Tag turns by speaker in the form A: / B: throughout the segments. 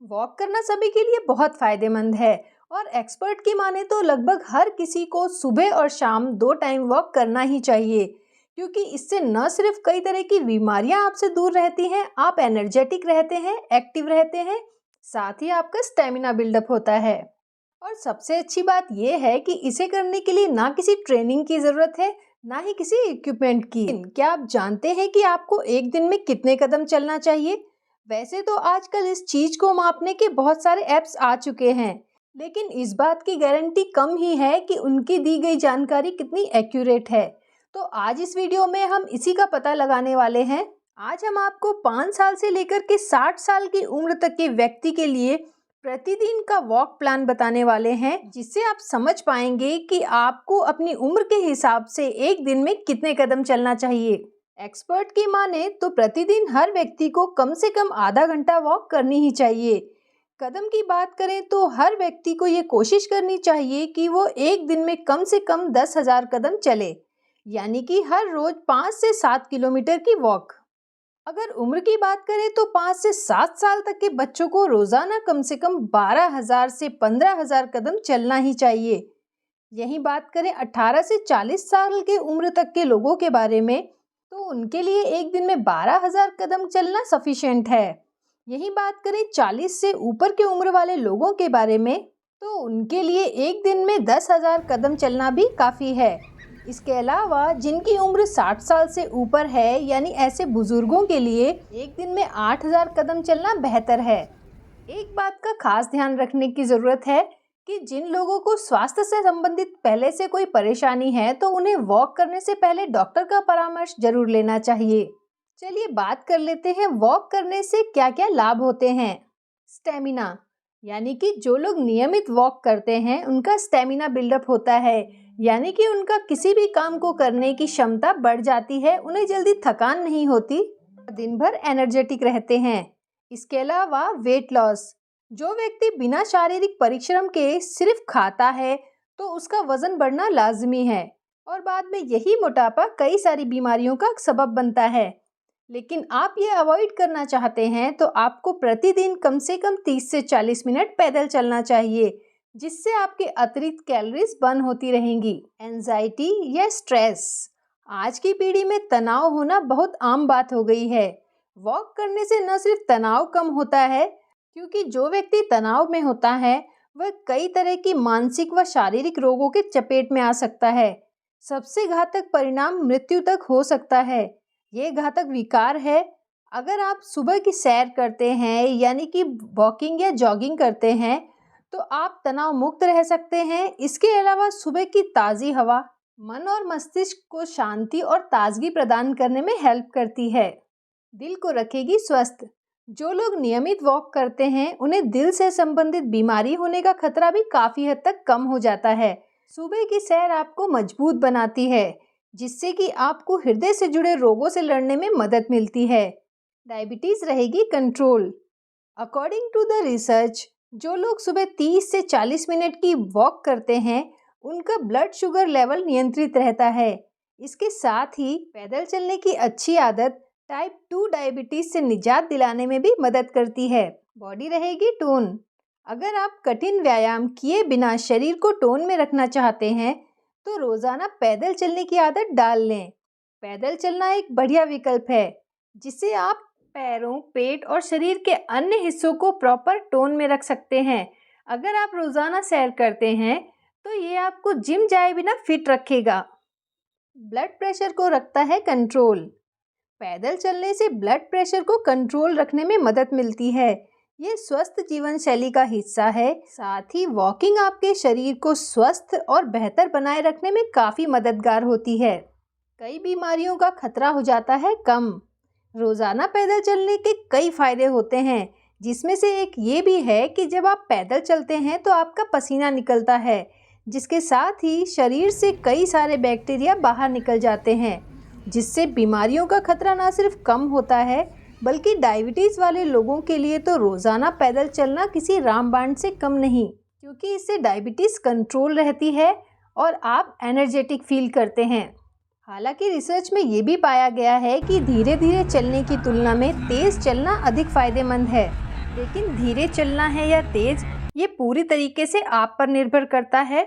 A: Walk करना सभी के लिए बहुत फायदेमंद है और एक्सपर्ट की माने तो लगभग हर किसी को सुबह और शाम 2 टाइम वॉक करना ही चाहिए, क्योंकि इससे न सिर्फ कई तरह की बीमारियां आपसे दूर रहती हैं, आप एनर्जेटिक रहते हैं, एक्टिव रहते हैं, साथ ही आपका स्टेमिना बिल्डअप होता है। और सबसे अच्छी बात यह है कि इसे करने के लिए ना किसी ट्रेनिंग की ज़रूरत है, ना ही किसी इक्विपमेंट की। क्या आप जानते हैं कि आपको एक दिन में कितने कदम चलना चाहिए? वैसे तो आजकल इस चीज को मापने के बहुत सारे ऐप्स आ चुके हैं, लेकिन इस बात की गारंटी कम ही है कि उनकी दी गई जानकारी कितनी एक्यूरेट है। तो आज इस वीडियो में हम इसी का पता लगाने वाले हैं। आज हम आपको 5 साल से लेकर के 60 साल की उम्र तक के व्यक्ति के लिए प्रतिदिन का वॉक प्लान बताने वाले हैं, जिससे आप समझ पाएंगे कि आपको अपनी उम्र के हिसाब से एक दिन में कितने कदम चलना चाहिए। एक्सपर्ट की माने तो प्रतिदिन हर व्यक्ति को कम से कम आधा घंटा वॉक करनी ही चाहिए। कदम की बात करें तो हर व्यक्ति को ये कोशिश करनी चाहिए कि वो एक दिन में कम से कम 10,000 कदम चले, यानी कि हर रोज 5 से 7 किलोमीटर की वॉक। अगर उम्र की बात करें तो 5 से 7 साल तक के बच्चों को रोजाना कम से कम 12,000 से 15,000 कदम चलना ही चाहिए। यही बात करें 18 से 40 साल के उम्र तक के लोगों के बारे में, तो उनके लिए एक दिन में 12,000 कदम चलना सफिशिएंट है। यही बात करें 40 से ऊपर के उम्र वाले लोगों के बारे में, तो उनके लिए एक दिन में 10,000 कदम चलना भी काफ़ी है। इसके अलावा जिनकी उम्र 60 साल से ऊपर है, यानी ऐसे बुजुर्गों के लिए एक दिन में 8,000 कदम चलना बेहतर है। एक बात का खास ध्यान रखने की ज़रूरत है कि जिन लोगों को स्वास्थ्य से संबंधित पहले से कोई परेशानी है, तो उन्हें वॉक करने से पहले डॉक्टर का परामर्श जरूर लेना चाहिए। चलिए बात कर लेते हैं वॉक करने से क्या क्या लाभ होते हैं। स्टेमिना, यानी कि जो लोग नियमित वॉक करते हैं उनका स्टेमिना बिल्डअप होता है, यानी कि उनका किसी भी काम को करने की क्षमता बढ़ जाती है, उन्हें जल्दी थकान नहीं होती, दिन भर एनर्जेटिक रहते हैं। इसके अलावा वेट लॉस, जो व्यक्ति बिना शारीरिक परिश्रम के सिर्फ खाता है तो उसका वजन बढ़ना लाजमी है और बाद में यही मोटापा कई सारी बीमारियों का सबब बनता है। लेकिन आप ये अवॉइड करना चाहते हैं तो आपको प्रतिदिन कम से कम 30 से 40 मिनट पैदल चलना चाहिए, जिससे आपके अतिरिक्त कैलोरीज बर्न होती रहेंगी। एंजाइटी या स्ट्रेस, आज की पीढ़ी में तनाव होना बहुत आम बात हो गई है। वॉक करने से न सिर्फ तनाव कम होता है, क्योंकि जो व्यक्ति तनाव में होता है वह कई तरह की मानसिक व शारीरिक रोगों के चपेट में आ सकता है। सबसे घातक परिणाम मृत्यु तक हो सकता है। ये घातक विकार है। अगर आप सुबह की सैर करते हैं, यानी कि वॉकिंग या जॉगिंग करते हैं, तो आप तनाव मुक्त रह सकते हैं। इसके अलावा सुबह की ताज़ी हवा मन और मस्तिष्क को शांति और ताजगी प्रदान करने में हेल्प करती है। दिल को रखेगी स्वस्थ। जो लोग नियमित वॉक करते हैं उन्हें दिल से संबंधित बीमारी होने का खतरा भी काफ़ी हद तक कम हो जाता है। सुबह की सैर आपको मजबूत बनाती है, जिससे कि आपको हृदय से जुड़े रोगों से लड़ने में मदद मिलती है। डायबिटीज़ रहेगी control. According to the research, जो लोग सुबह 30 से 40 मिनट की वॉक करते हैं उनका ब्लड शुगर लेवल नियंत्रित रहता है। इसके साथ ही पैदल चलने की अच्छी आदत टाइप 2 डायबिटीज से निजात दिलाने में भी मदद करती है। बॉडी रहेगी टोन। अगर आप कठिन व्यायाम किए बिना शरीर को टोन में रखना चाहते हैं तो रोजाना पैदल चलने की आदत डाल लें। पैदल चलना एक बढ़िया विकल्प है, जिससे आप पैरों, पेट और शरीर के अन्य हिस्सों को प्रॉपर टोन में रख सकते हैं। अगर आप रोजाना सैर करते हैं तो ये आपको जिम जाए बिना फिट रखेगा। ब्लड प्रेशर को रखता है कंट्रोल। पैदल चलने से ब्लड प्रेशर को कंट्रोल रखने में मदद मिलती है। ये स्वस्थ जीवन शैली का हिस्सा है। साथ ही वॉकिंग आपके शरीर को स्वस्थ और बेहतर बनाए रखने में काफ़ी मददगार होती है। कई बीमारियों का खतरा हो जाता है कम। रोज़ाना पैदल चलने के कई फायदे होते हैं, जिसमें से एक ये भी है कि जब आप पैदल चलते हैं तो आपका पसीना निकलता है, जिसके साथ ही शरीर से कई सारे बैक्टीरिया बाहर निकल जाते हैं, जिससे बीमारियों का खतरा ना सिर्फ कम होता है, बल्कि डायबिटीज़ वाले लोगों के लिए तो रोज़ाना पैदल चलना किसी रामबाण से कम नहीं, क्योंकि इससे डायबिटीज़ कंट्रोल रहती है और आप एनर्जेटिक फील करते हैं। हालांकि रिसर्च में ये भी पाया गया है कि धीरे धीरे चलने की तुलना में तेज़ चलना अधिक फ़ायदेमंद है। लेकिन धीरे चलना है या तेज, ये पूरी तरीके से आप पर निर्भर करता है।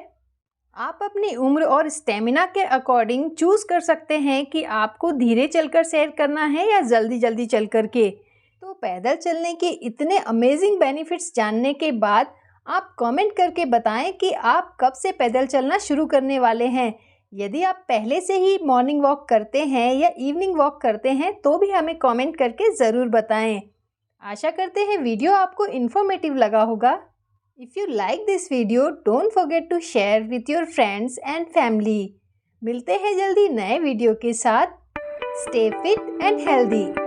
A: आप अपनी उम्र और स्टेमिना के अकॉर्डिंग चूज कर सकते हैं कि आपको धीरे चलकर सैर करना है या जल्दी जल्दी चल कर के। तो पैदल चलने के इतने अमेजिंग बेनिफिट्स जानने के बाद आप कमेंट करके बताएं कि आप कब से पैदल चलना शुरू करने वाले हैं। यदि आप पहले से ही मॉर्निंग वॉक करते हैं या इवनिंग वॉक करते हैं तो भी हमें कमेंट करके ज़रूर बताएं। आशा करते हैं वीडियो आपको इन्फॉर्मेटिव लगा होगा। If you like this video, don't forget to share with your friends and family. मिलते हैं जल्दी नए वीडियो के साथ। Stay fit and healthy.